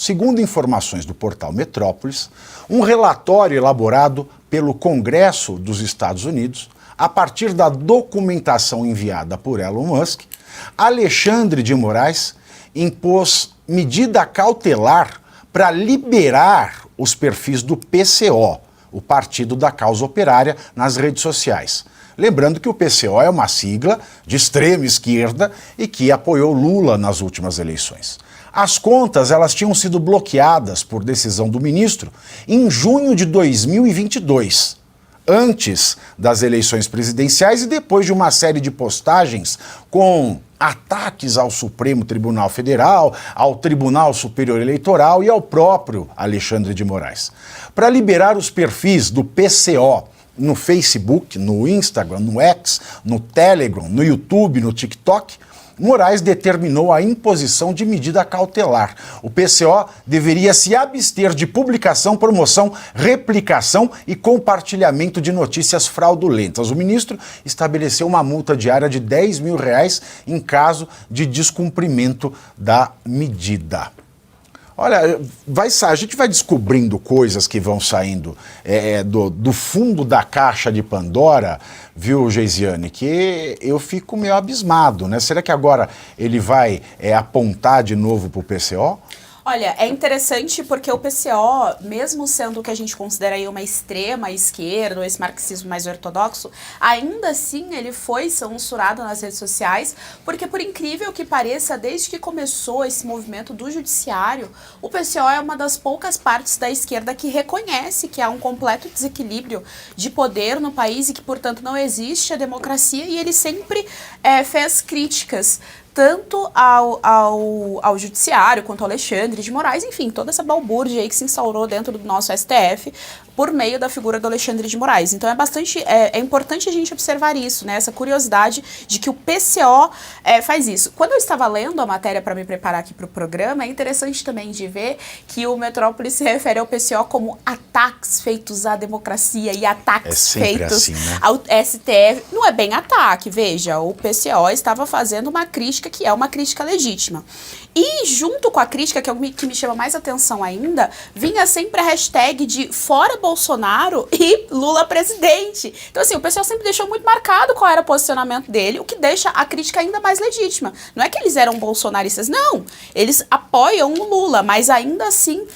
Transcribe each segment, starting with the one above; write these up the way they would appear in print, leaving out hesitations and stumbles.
segundo informações do portal Metrópolis, um relatório elaborado pelo Congresso dos Estados Unidos, a partir da documentação enviada por Elon Musk, Alexandre de Moraes impôs medida cautelar para liberar os perfis do PCO, o Partido da Causa Operária, nas redes sociais. Lembrando que o PCO é uma sigla de extrema esquerda e que apoiou Lula nas últimas eleições. As contas elas tinham sido bloqueadas por decisão do ministro em junho de 2022, antes das eleições presidenciais e depois de uma série de postagens com ataques ao Supremo Tribunal Federal, ao Tribunal Superior Eleitoral e ao próprio Alexandre de Moraes. Para liberar os perfis do PCO no Facebook, no Instagram, no X, no Telegram, no YouTube, no TikTok, Moraes determinou a imposição de medida cautelar. O PCO deveria se abster de publicação, promoção, replicação e compartilhamento de notícias fraudulentas. O ministro estabeleceu uma multa diária de R$10 mil em caso de descumprimento da medida. Olha, a gente vai descobrindo coisas que vão saindo do fundo da caixa de Pandora, viu, Geisiane, que eu fico meio abismado, né? Será que agora ele vai apontar de novo para o PCO? Olha, é interessante porque o PCO, mesmo sendo o que a gente considera aí uma extrema esquerda, ou esse marxismo mais ortodoxo, ainda assim ele foi censurado nas redes sociais, porque por incrível que pareça, desde que começou esse movimento do judiciário, o PCO é uma das poucas partes da esquerda que reconhece que há um completo desequilíbrio de poder no país e que, portanto, não existe a democracia, e ele sempre fez críticas tanto ao judiciário quanto ao Alexandre de Moraes, enfim, toda essa balbúrdia aí que se instaurou dentro do nosso STF por meio da figura do Alexandre de Moraes. Então é importante a gente observar isso, né, essa curiosidade de que o PCO faz isso. Quando eu estava lendo a matéria para me preparar aqui para o programa, é interessante também de ver que o Metrópolis se refere ao PCO como ataques feitos à democracia e ataques feitos assim, né? ao STF. Não é bem ataque, veja, o PCO estava fazendo uma crítica que é uma crítica legítima. E junto com a crítica, que me chama mais atenção ainda, vinha sempre a hashtag de fora Bolsonaro e Lula presidente. Então assim, o pessoal sempre deixou muito marcado qual era o posicionamento dele, o que deixa a crítica ainda mais legítima. Não é que eles eram bolsonaristas, não. Eles apoiam o Lula, mas ainda assim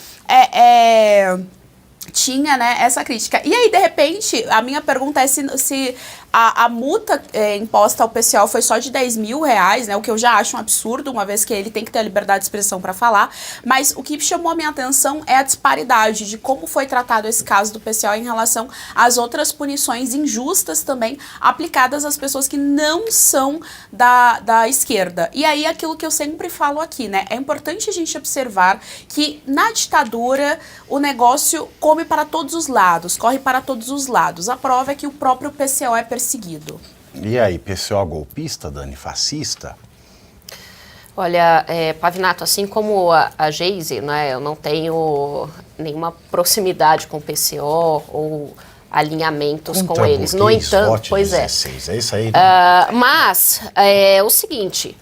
tinha, né, essa crítica. E aí, de repente, a minha pergunta é se a multa imposta ao PCO foi só de R$10 mil, né, o que eu já acho um absurdo, uma vez que ele tem que ter a liberdade de expressão para falar, mas o que chamou a minha atenção é a disparidade de como foi tratado esse caso do PCO em relação às outras punições injustas também aplicadas às pessoas que não são da esquerda. E aí, aquilo que eu sempre falo aqui, né, é importante a gente observar que na ditadura o negócio come para todos os lados, corre para todos os lados. A prova é que o próprio PCO é perseguido. E aí, PCO golpista, Dani, fascista? Olha, Pavinato, assim como a Geise, né, eu não tenho nenhuma proximidade com o PCO ou alinhamentos com eles. No entanto, pois é. É isso aí. Né? Mas é o seguinte,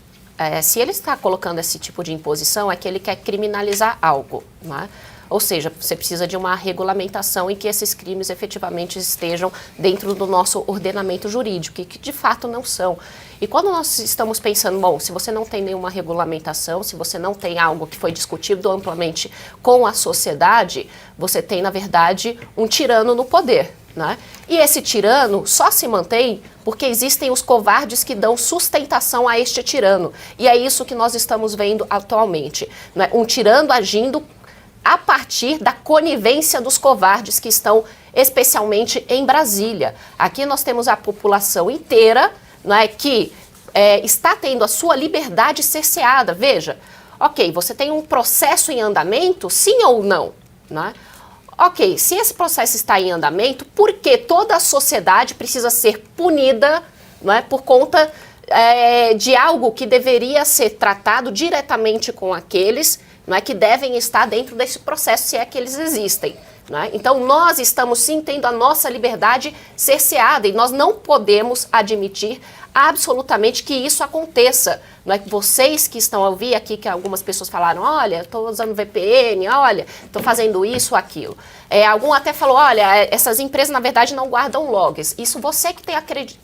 se ele está colocando esse tipo de imposição, é que ele quer criminalizar algo, né? Ou seja, você precisa de uma regulamentação em que esses crimes efetivamente estejam dentro do nosso ordenamento jurídico, que de fato não são. E quando nós estamos pensando, bom, se você não tem nenhuma regulamentação, se você não tem algo que foi discutido amplamente com a sociedade, você tem, na verdade, um tirano no poder, né? E esse tirano só se mantém porque existem os covardes que dão sustentação a este tirano. E é isso que nós estamos vendo atualmente, né? Um tirano agindo a partir da conivência dos covardes que estão especialmente em Brasília. Aqui nós temos a população inteira, não é, que está tendo a sua liberdade cerceada. Veja, ok, você tem um processo em andamento, sim ou não? Né? Ok, se esse processo está em andamento, por que toda a sociedade precisa ser punida, não é, por conta de algo que deveria ser tratado diretamente com aqueles, não é, que devem estar dentro desse processo, se é que eles existem. Não é? Então, nós estamos sim tendo a nossa liberdade cerceada e nós não podemos admitir absolutamente que isso aconteça. Não é que vocês que estão a ouvir aqui, que algumas pessoas falaram, olha, estou usando VPN, olha, estou fazendo isso, aquilo. Algum até falou, olha, essas empresas na verdade não guardam logs. Isso você que tem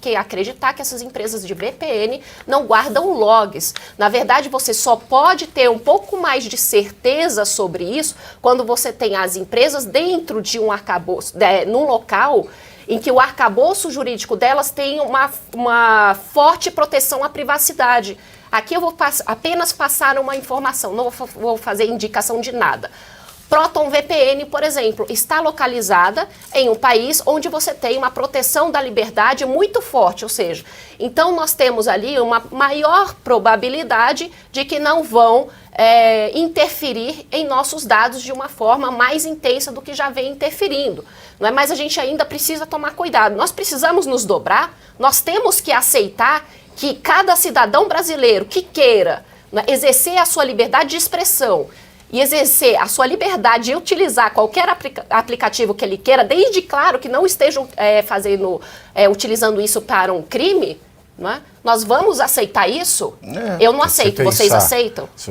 que acreditar que essas empresas de VPN não guardam logs. Na verdade, você só pode ter um pouco mais de certeza sobre isso quando você tem as empresas dentro de um arcabouço, num local em que o arcabouço jurídico delas tem uma forte proteção à privacidade. Aqui eu vou apenas passar uma informação, não vou fazer indicação de nada. Proton VPN, por exemplo, está localizada em um país onde você tem uma proteção da liberdade muito forte, ou seja, então nós temos ali uma maior probabilidade de que não vão interferir em nossos dados de uma forma mais intensa do que já vem interferindo. Não é? Mas a gente ainda precisa tomar cuidado. Nós precisamos nos dobrar, nós temos que aceitar que cada cidadão brasileiro que queira, né, exercer a sua liberdade de expressão e exercer a sua liberdade de utilizar qualquer aplicativo que ele queira, desde claro que não estejam utilizando isso para um crime, não é? Nós vamos aceitar isso? Eu não aceito, vocês aceitam?